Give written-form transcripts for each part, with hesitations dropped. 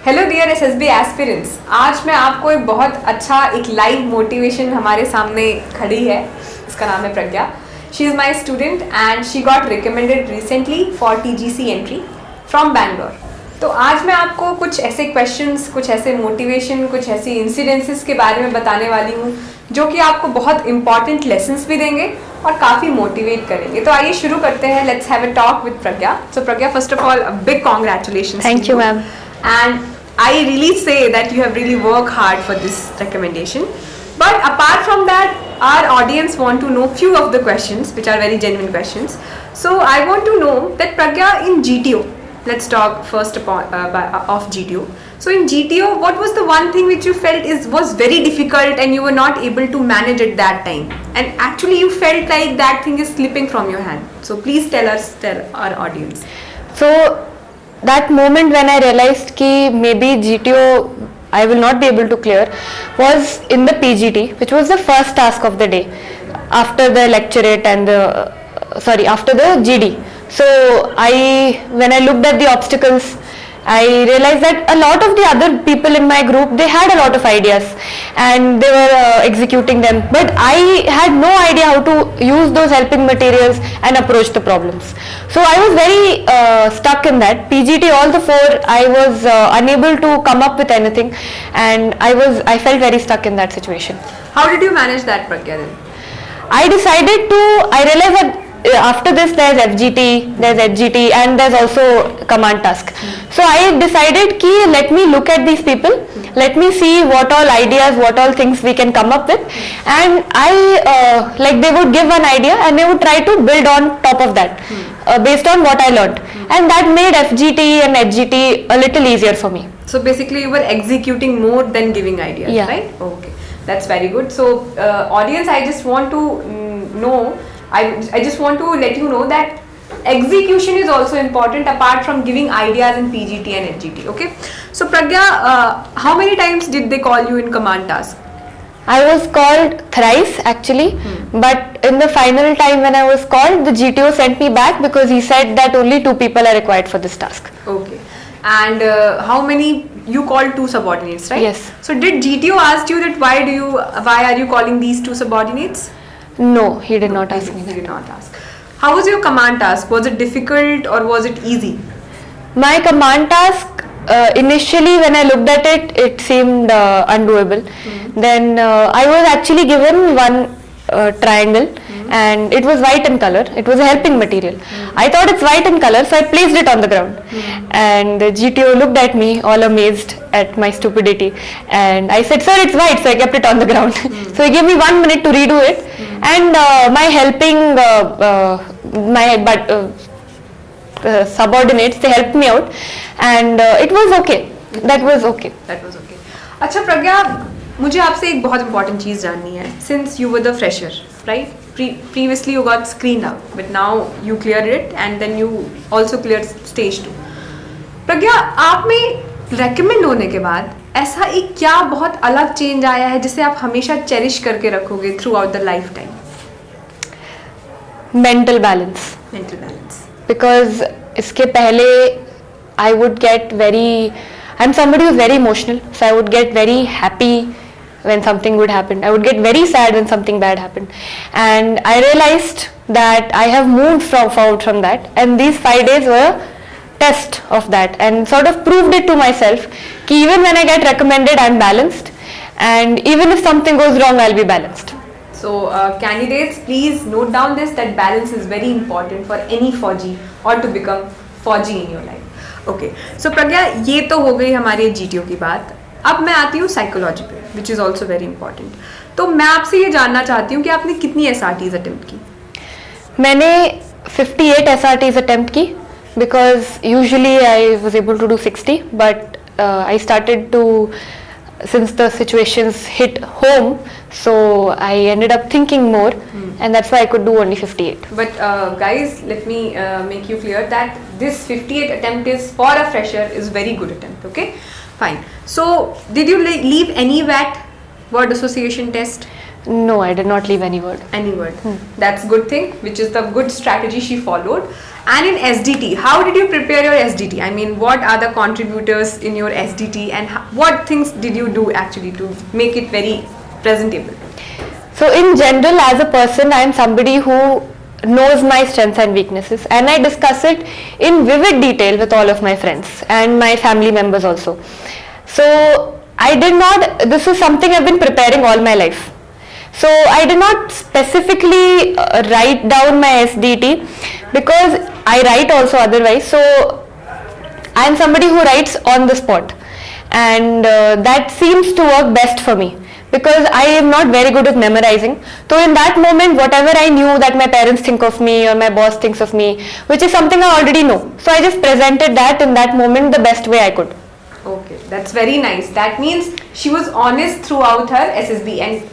Hello dear SSB aspirants, आज मैं आपको एक बहुत अच्छा एक लाइव मोटिवेशन हमारे सामने खड़ी है. इसका नाम है Pragya. She is my student and she got recommended recently for TGC entry from Bangalore. तो आज मैं आपको कुछ ऐसे क्वेश्चंस, कुछ ऐसे मोटिवेशन, कुछ ऐसी इंसिडेंसेस के बारे में बताने वाली हूँ जो कि आपको बहुत इंपॉर्टेंट लेसन्स भी देंगे और काफ़ी मोटिवेट करेंगे. तो आइए शुरू करते हैं. Let's have a talk with Pragya. So Pragya, first of all big congratulations. Thank you ma'am. And I really say that you have really worked hard for this recommendation. But apart from that, our audience want to know few of the questions which are very genuine questions. So I want to know that Pragya, in GTO, let's talk first of GTO. So in GTO, what was the one thing which you felt was very difficult and you were not able to manage at that time? And actually you felt like that thing is slipping from your hand. So please tell our audience. So that moment when I realized कि maybe GTO I will not be able to clear was in the PGT, which was the first task of the day after the lecturate and after the GD. So when I looked at the obstacles, I realized that a lot of the other people in my group, they had a lot of ideas and they were executing them, but I had no idea how to use those helping materials and approach the problems. So I was very stuck in that. PGT, all the four, I was unable to come up with anything, and I felt very stuck in that situation. How did you manage that, Pragya, then? I realized that after this there's FGT, there's HGT, and there's also command task. So I decided ki let me look at these people, let me see what all ideas, what all things we can come up with, and they would give one idea and they would try to build on top of that based on what I learned, and that made FGT and HGT a little easier for me. So basically you were executing more than giving ideas, yeah. Right? Okay, that's very good. So audience, I just want to know, I just want to let you know that execution is also important apart from giving ideas in PGT and HGT. Okay, so Pragya, how many times did they call you in command task? I was called thrice actually, but in the final time when I was called, the GTO sent me back because he said that only 2 people are required for this task. Okay, and how many? You called 2 subordinates, right? Yes. So did GTO ask you that why are you calling these 2 subordinates? No, he did not ask me that. He did not ask. How was your command task? Was it difficult or was it easy? My command task, initially when I looked at it, it seemed undoable. Then I was actually given one triangle, and it was white in color. It was a helping material. I thought it's white in color, so I placed it on the ground. And the GTO looked at me all amazed at my stupidity, and I said, "Sir, it's white," so I kept it on the ground. So he gave me 1 minute to redo it, and my helping subordinates, they helped me out, and it was okay. That was okay. अच्छा प्रज्ञा, मुझे आपसे एक बहुत important चीज़ जाननी है. Since you were the fresher, right? Previously you got screened out, but now you cleared it and then you also cleared stage 2. प्रज्ञा, आप में recommend होने के बाद ऐसा एक क्या बहुत अलग change आया है जिसे आप हमेशा cherish करके रखोगे throughout the lifetime? Mental balance. Because इसके पहले I would get I'm somebody who's very emotional, so I would get very happy when something good happened. I would get very sad when something bad happened, and I realized that I have moved forward from that, and these 5 days were test of that, and sort of proved it to myself that even when I get recommended, I'm balanced, and even if something goes wrong, I'll be balanced. So candidates, please note down this, that balance is very important for any Fauji or to become Fauji in your life. Okay, so Pragya, ये तो हो गई हमारे GTO की बात. अब मैं आती हूँ साइकोलॉजी पे, which is also very important. तो मैं आपसे ये जानना चाहती हूँ कि आपने कितनी SRTs अटेम्प्ट की? मैंने 58 SRTs अटेम्प्ट की, because usually I was able to do 60, but I started to, since the situations hit home, so I ended up thinking more, and that's why I could do only 58. But guys, let me make you clear that this 58 attempt is for a fresher is very good attempt. Okay, fine. So did you leave any word association test? No, I did not leave any word. Any word. That's good thing, which is the good strategy she followed. And in SDT, how did you prepare your SDT? I mean, what are the contributors in your SDT, and what things did you do actually to make it very presentable? So in general, as a person, I am somebody who knows my strengths and weaknesses, and I discuss it in vivid detail with all of my friends and my family members also. So I did not, this is something I've been preparing all my life. So I did not specifically write down my SDT, because I write also otherwise. So I am somebody who writes on the spot, and that seems to work best for me, because I am not very good at memorizing. So in that moment, whatever I knew that my parents think of me or my boss thinks of me, which is something I already know, so I just presented that in that moment the best way I could. Okay, that's very nice. That means she was honest throughout her SSB. And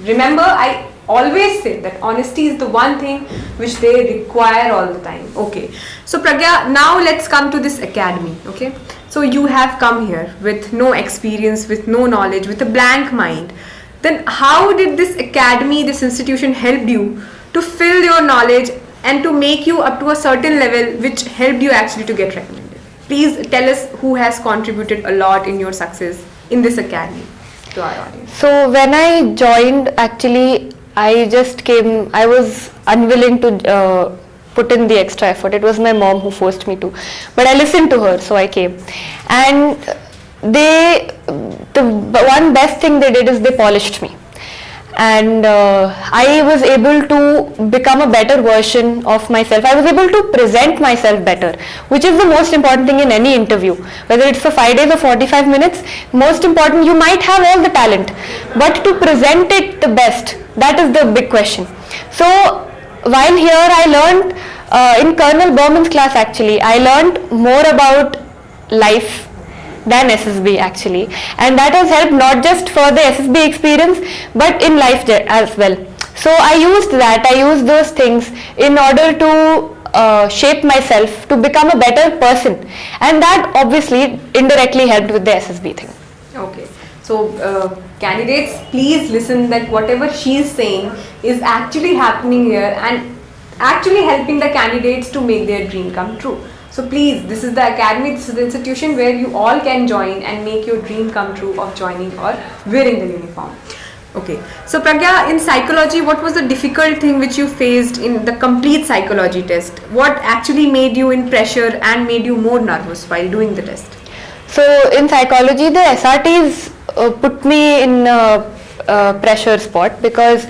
remember, I always say that honesty is the one thing which they require all the time. Okay, so Pragya, now let's come to this academy. Okay, so you have come here with no experience, with no knowledge, with a blank mind. Then how did this academy, this institution help you to fill your knowledge and to make you up to a certain level which helped you actually to get recommended? Please tell us who has contributed a lot in your success in this academy to our audience. So when I joined, actually I just came, I was unwilling to put in the extra effort. It was my mom who forced me to, but I listened to her, so I came. And the one best thing they did is they polished me, and I was able to become a better version of myself. I was able to present myself better, which is the most important thing in any interview, whether it's for 5 days or 45 minutes. Most important, you might have all the talent, but to present it the best, that is the big question. So while here I learned in Colonel Berman's class, actually I learned more about life than SSB actually, and that has helped not just for the SSB experience but in life as well. So I used those things in order to shape myself to become a better person, and that obviously indirectly helped with the SSB thing. Okay, so candidates, please listen that whatever she is saying is actually happening here and actually helping the candidates to make their dream come true. So please, this is the academy, this is the institution where you all can join and make your dream come true of joining or wearing the uniform. Okay, so Pragya, in psychology, what was the difficult thing which you faced in the complete psychology test? What actually made you in pressure and made you more nervous while doing the test? So in psychology, the SRTs put me in a pressure spot, because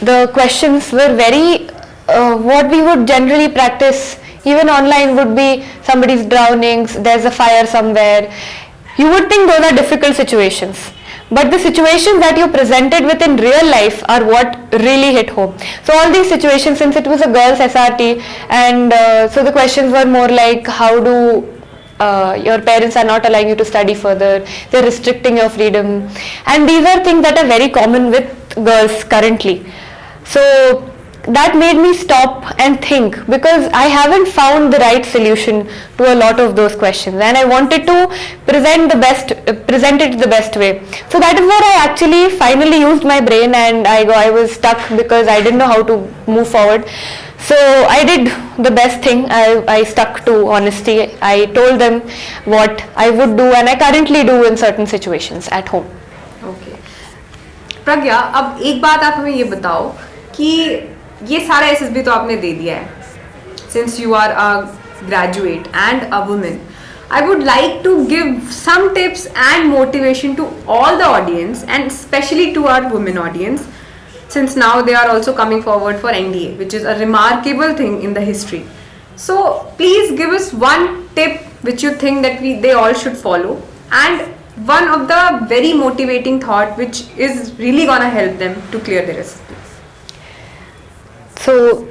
the questions were very, what we would generally practice even online would be somebody's drowning, there's a fire somewhere. You would think those are difficult situations, but the situations that you presented with in real life are what really hit home. So all these situations, since it was a girls SRT, and so the questions were more like, how do your parents are not allowing you to study further, they're restricting your freedom, and these are things that are very common with girls currently. So that made me stop and think, because I haven't found the right solution to a lot of those questions, and I wanted to present it the best way. So that is where I actually finally used my brain, and I was stuck because I didn't know how to move forward. So I did the best thing. I stuck to honesty. I told them what I would do, and I currently do in certain situations at home. Okay. प्रज्ञा, अब एक बात आप हमें ये बताओ कि ये सारा SSB तो आपने दे दिया है. Since you are a graduate and a woman, I would like to give some tips and motivation to all the audience, and especially to our women audience, since now they are also coming forward for NDA, which is a remarkable thing in the history. So please give us one tip which you think that they all should follow, and one of the very motivating thought which is really gonna help them to clear their SSB. So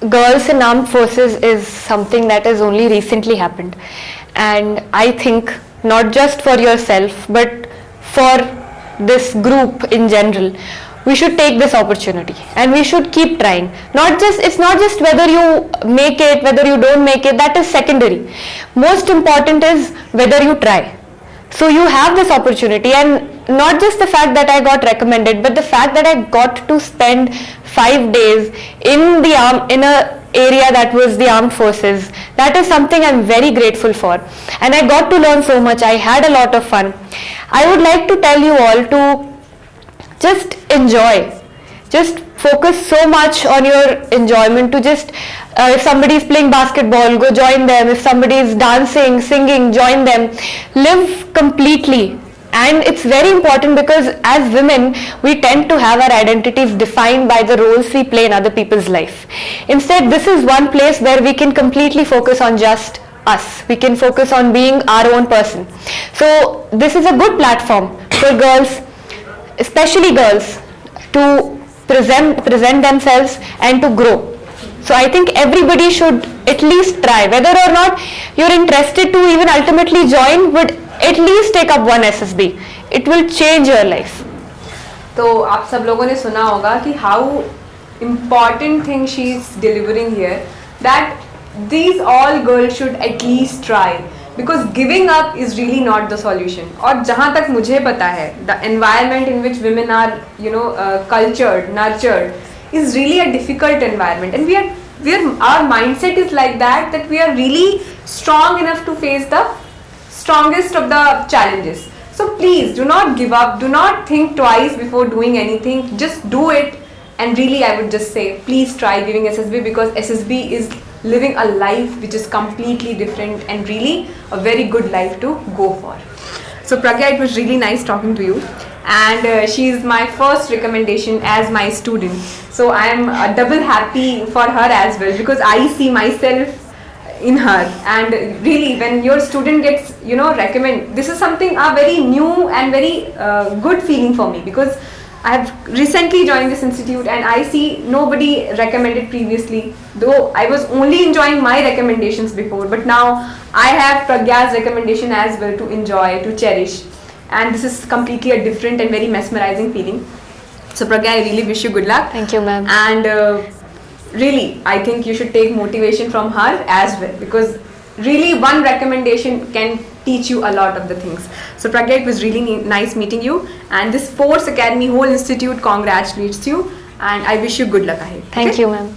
girls in armed forces is something that has only recently happened, and I think not just for yourself but for this group in general, we should take this opportunity and we should keep trying. It's not just whether you make it, whether you don't make it, that is secondary. Most important is whether you try. So you have this opportunity, and not just the fact that I got recommended, but the fact that I got to spend 5 days in a area that was the armed forces, that is something I'm very grateful for, and I got to learn so much. I had a lot of fun. I would like to tell you all to just enjoy, just focus so much on your enjoyment, to just if somebody is playing basketball, go join them. If somebody is dancing, singing, join them. Live completely. And it's very important, because as women we tend to have our identities defined by the roles we play in other people's life. Instead, this is one place where we can completely focus on just us. We can focus on being our own person. So this is a good platform for girls, especially girls, to present themselves and to grow. So I think everybody should at least try, whether or not you're interested to even ultimately join, but at least take up one SSB. It will change your life. तो आप सब लोगों ने सुना होगा कि how important thing she is delivering here, that these all girls should at least try, because giving up is really not the solution. और जहाँ तक मुझे पता है, the environment in which women are, cultured, nurtured, is really a difficult environment, and our mindset is like that we are really strong enough to face the strongest of the challenges. So please do not give up, do not think twice before doing anything, just do it. And really, I would just say, please try giving SSB, because SSB is living a life which is completely different and really a very good life to go for. So Pragya, it was really nice talking to you, and she is my first recommendation as my student. So I am double happy for her as well, because I see myself in her. And really, when your student gets recommend, this is something a very new and very good feeling for me, because I have recently joined this institute and I see nobody recommended previously, though I was only enjoying my recommendations before, but now I have Pragya's recommendation as well to enjoy, to cherish, and this is completely a different and very mesmerizing feeling. So Pragya, I really wish you good luck. Thank you, ma'am. And really, I think you should take motivation from her as well, because really one recommendation can teach you a lot of the things. So Pragya, it was really nice meeting you, and this Force Academy whole institute congratulates you, and I wish you good luck ahead. Thank you, ma'am.